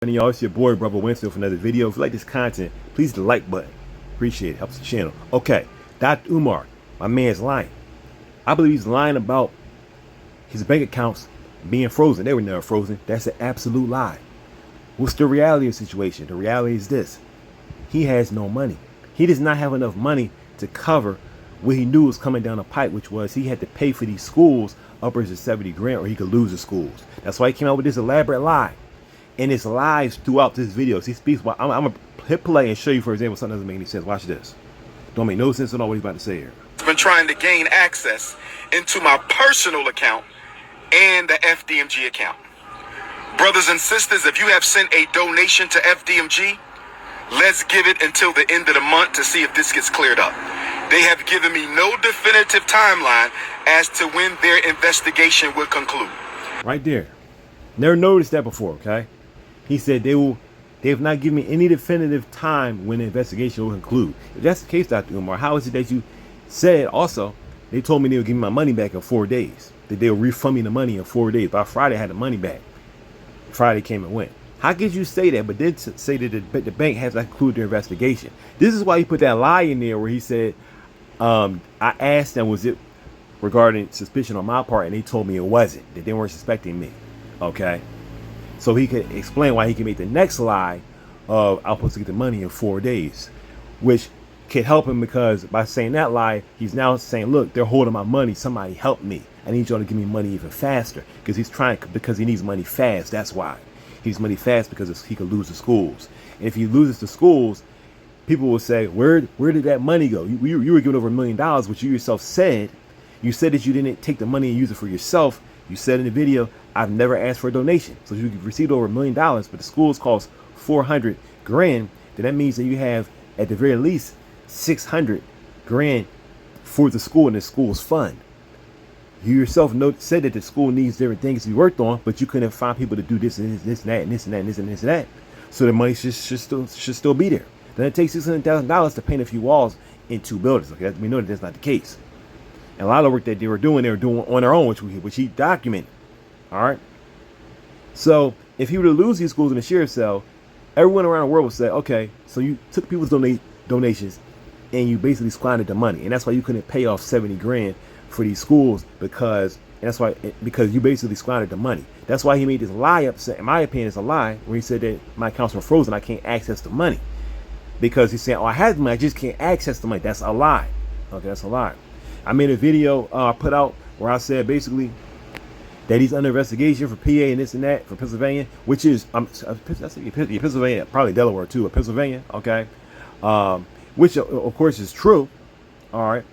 And y'all, it's your boy, Brother Winston, for another video. If you like this content, please hit the like button. Appreciate it. Helps the channel. Okay, Dr. Umar, my man's lying. I believe he's lying about his bank accounts being frozen. They were never frozen. That's an absolute lie. What's the reality of the situation? The reality is this. He has no money. He does not have enough money to cover what he knew was coming down the pipe, which was he had to pay for these schools upwards of 70 grand or he could lose the schools. That's why he came out with this elaborate lie. And it's lies throughout this video. So he speaks. I'm gonna hit play and show you, for example, something doesn't make any sense. Watch this. Don't make no sense at all what he's about to say here. I've been trying to gain access into my personal account and the FDMG account. Brothers and sisters, if you have sent a donation to FDMG, let's give it until the end of the month to see if this gets cleared up. They have given me no definitive timeline as to when their investigation would conclude. Right there. Never noticed that before, okay? He said they have not given me any definitive time when the investigation will conclude. If that's the case, Dr. Umar, how is it that you said also they told me they would give me my money back in 4 days? That they'll refund me the money in 4 days. By Friday, I had the money back. Friday came and went. How could you say that, but then say that the bank has to conclude their investigation? This is why he put that lie in there where he said, I asked them, was it regarding suspicion on my part? And they told me it wasn't, that they weren't suspecting me. Okay? So he could explain why he can make the next lie of I'm supposed to get the money in 4 days, which could help him because by saying that lie, he's now saying, look, they're holding my money. Somebody help me. I need y'all to give me money even faster because because he needs money fast. That's why he needs money fast, because he could lose the schools. And if he loses the schools, people will say, where did that money go? You were given over $1 million, which you yourself said. You said that you didn't take the money and use it for yourself. You said in the video, I've never asked for a donation. So you received over $1 million, but the schools cost 400 grand. Then that means that you have at the very least 600 grand for the school and the school's fund. You yourself said that the school needs different things to be worked on, but you couldn't find people to do this and this and that and this and that and this and this and that. So the money should still be there. Then it takes $600,000 to paint a few walls in 2 buildings. Okay, we know that that's not the case. And a lot of the work that they were doing on their own, which he documented. All right. So if he were to lose these schools in the sheriff's cell, everyone around the world would say, okay, so you took people's donations and you basically squandered the money. And that's why you couldn't pay off 70 grand for these schools because you basically squandered the money. That's why he made this lie up. In my opinion, it's a lie where he said that my accounts were frozen. I can't access the money because he's saying, oh, I had the money. I just can't access the money. That's a lie. Okay, that's a lie. I made a video put out where I said basically that he's under investigation for PA and this and that for Pennsylvania, which is Pennsylvania, probably Delaware too, but Pennsylvania, okay, which of course is true, all right,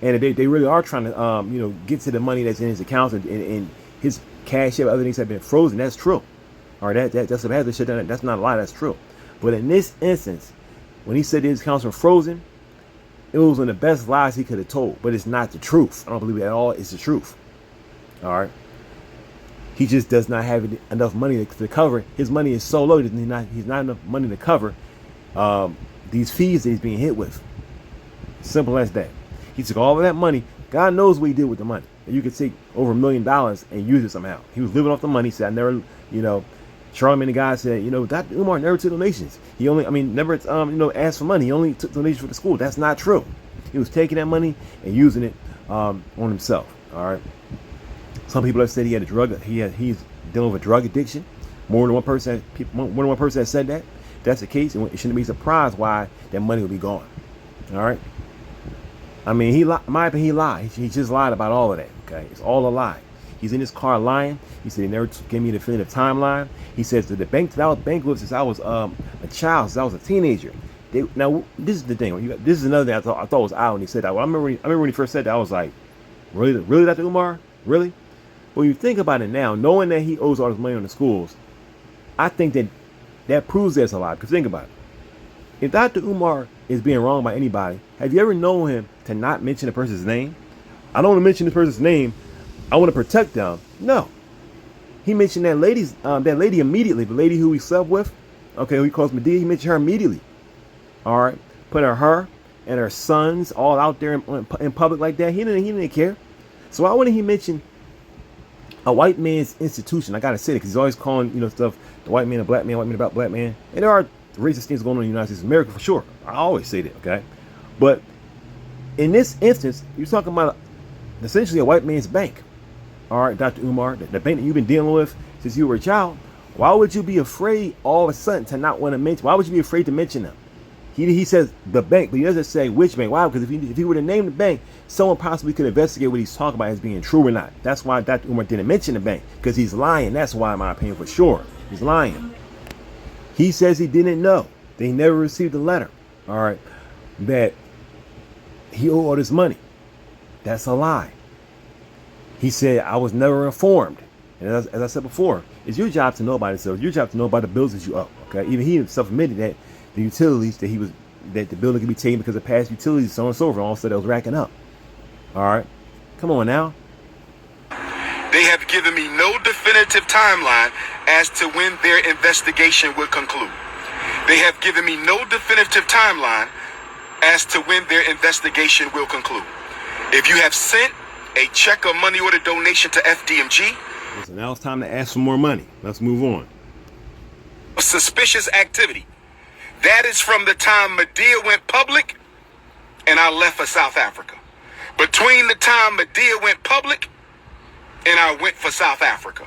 and they really are trying to get to the money that's in his accounts and his cash and other things have been frozen. That's true, all right. That's a bad shit. That's not a lie. That's true. But in this instance, when he said his accounts were frozen, it was one of the best lies he could have told, but it's not the truth. I don't believe it at all. It's the truth. All right. He just does not have enough money to cover. His money is so low that he's not enough money to cover these fees that he's being hit with. Simple as that. He took all of that money. God knows what he did with the money. You could take over $1 million and use it somehow. He was living off the money. He said, I never, Charlamagne the guy said, Dr. Umar never took donations. He never asked for money. He only took donations for the school. That's not true. He was taking that money and using it on himself. All right. Some people have said he had he's dealing with drug addiction. More than one person has said that. If that's the case, it shouldn't be surprised why that money will be gone. All right. I mean, in my opinion, he lied. He just lied about all of that. Okay, it's all a lie. He's in his car lying. He said he never gave me a definitive timeline. He says that the bank that I was bankrupt since I was a child, since I was a teenager. Now this is the thing. This is another thing I thought was odd when he said that. Well, I remember when he first said that, I was like, really, Dr. Umar, really? When you think about it now, knowing that he owes all this money on the schools, I think that proves there's a lie. Because think about it. If Dr. Umar is being wronged by anybody, have you ever known him to not mention a person's name? I don't want to mention this person's name. I want to protect them. No. He mentioned that lady immediately, the lady who he slept with, okay, who he calls Medea, he mentioned her immediately. All right. Put her and her sons all out there in public like that. He didn't care. So why wouldn't he mention a white man's institution. I gotta say it because he's always calling, stuff the white man a black man, white man about black man. And there are racist things going on in the United States of America for sure. I always say that, okay? But in this instance, you're talking about essentially a white man's bank. All right, Dr. Umar, the bank that you've been dealing with since you were a child. Why would you be afraid all of a sudden to not want to mention? Why would you be afraid to mention them? He says the bank, but he doesn't say which bank. Why? Because if he were to name the bank, someone possibly could investigate what he's talking about as being true or not. That's why Dr. Umar didn't mention the bank, because he's lying. That's why, in my opinion, for sure, he's lying. He says he didn't know. They never received a letter, all right, that he owed all this money. That's a lie. He said, I was never informed. And as I said before, it's your job to know about it. So it's your job to know about the bills that you owe. Okay. Even he himself admitted that the utilities that the building could be taken because of past utilities, so on and so forth. All of a sudden, that was racking up. All right. Come on now. They have given me no definitive timeline as to when their investigation will conclude. They have given me no definitive timeline as to when their investigation will conclude. If you have sent a check or money order donation to FDMG, so now it's time to ask for more money. Let's move on. Suspicious activity. That is from the time Medea went public and I left for South Africa. Between the time Medea went public and I went for South Africa.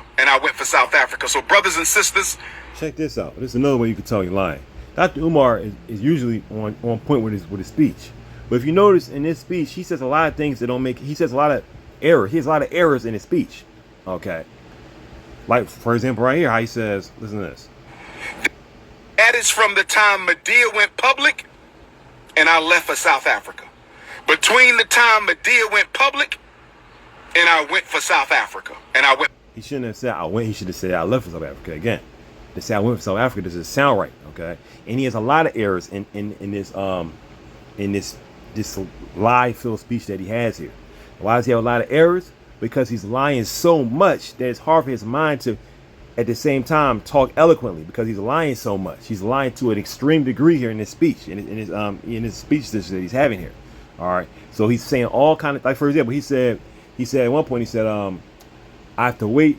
So brothers and sisters, check this out. This is another way you can tell you're lying. Dr. Umar is usually on point with his speech. But if you notice in this speech, he says a lot of things that don't make, he says a lot of errors. He has a lot of errors in his speech. Okay. Like, for example, right here, how he says, listen to this. That is from the time Medea went public and I left for South Africa. Between the time Medea went public and I went for South Africa. He shouldn't have said I went. He should have said I left for South Africa. Again, to say I went for South Africa doesn't sound right. Okay. And he has a lot of errors in this lie-filled speech that he has here. Why does he have a lot of errors? Because he's lying so much that it's hard for his mind to, at the same time, talk eloquently, because he's lying so much. He's lying to an extreme degree here in his speech, in his speech that he's having here. All right. So he's saying all kind of, like, for example, he said at one point, he said, I have to wait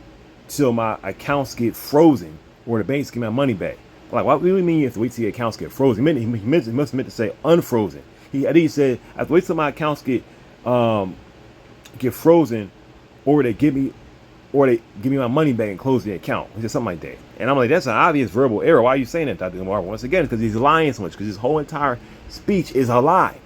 till my accounts get frozen or the banks get my money back. Like, what do you mean you have to wait till your accounts get frozen? He must have meant to say unfrozen. I think he said, I have to wait till my accounts get frozen, or they give me my money back and close the account. He said something like that. And I'm like, that's an obvious verbal error. Why are you saying that, Dr. Umar? Once again, because he's lying so much, because his whole entire speech is a lie.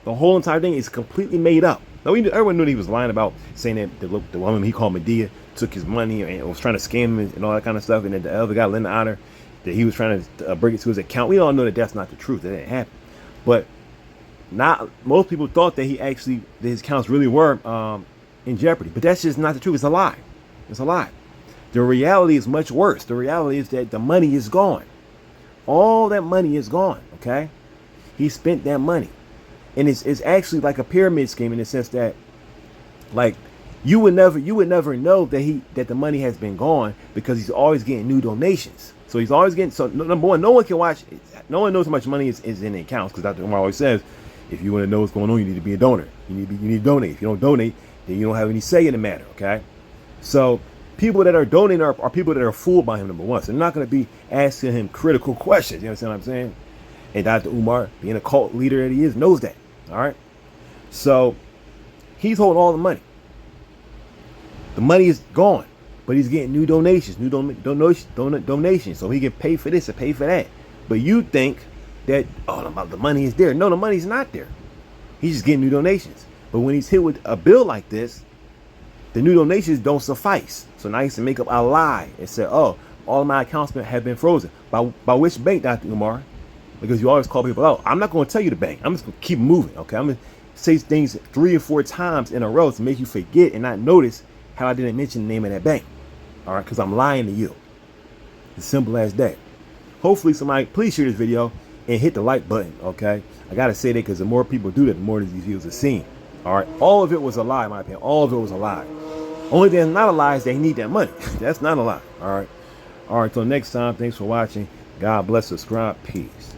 The whole entire thing is completely made up. Now, everyone knew that he was lying about saying that the woman he called Medea took his money and was trying to scam him and all that kind of stuff, and that the other guy, Linda Honor, that he was trying to bring it to his account. We all know that that's not the truth. That didn't happen. But most people thought that his accounts really were in jeopardy. But that's just not the truth. It's a lie. It's a lie. The reality is much worse. The reality is that the money is gone. All that money is gone. Okay, he spent that money. And it's actually like a pyramid scheme in the sense that, like, you would never know that the money has been gone, because he's always getting new donations. So he's always getting, so number one, no one knows how much money is in the accounts, because Dr. Umar always says, if you want to know what's going on, you need to be a donor. You need to donate. If you don't donate, then you don't have any say in the matter. Okay, so people that are donating are people that are fooled by him, number one. So they're not going to be asking him critical questions. You understand what I'm saying? And Dr. Umar, being a cult leader that he is, knows that. All right. So he's holding all the money. The money is gone, but he's getting new donations, donations, so he can pay for this and pay for that. But you think that, the money is there. No, the money's not there. He's just getting new donations. But when he's hit with a bill like this, the new donations don't suffice. So now he has to make up a lie and say, all of my accounts have been frozen. By which bank, Dr. Umar? Because you always call people out. I'm not going to tell you the bank. I'm just going to keep moving. Okay, I'm going to say things 3 or 4 times in a row to make you forget and not notice how I didn't mention the name of that bank. All right, because I'm lying to you. As simple as that. Hopefully somebody, please share this video and hit the like button. Okay, I got to say that because the more people do that, the more these videos are seen. All right, all of it was a lie, in my opinion. All of it was a lie. Only thing that's not a lie is they need that money. That's not a lie. All right. Till next time. Thanks for watching. God bless. Subscribe. Peace.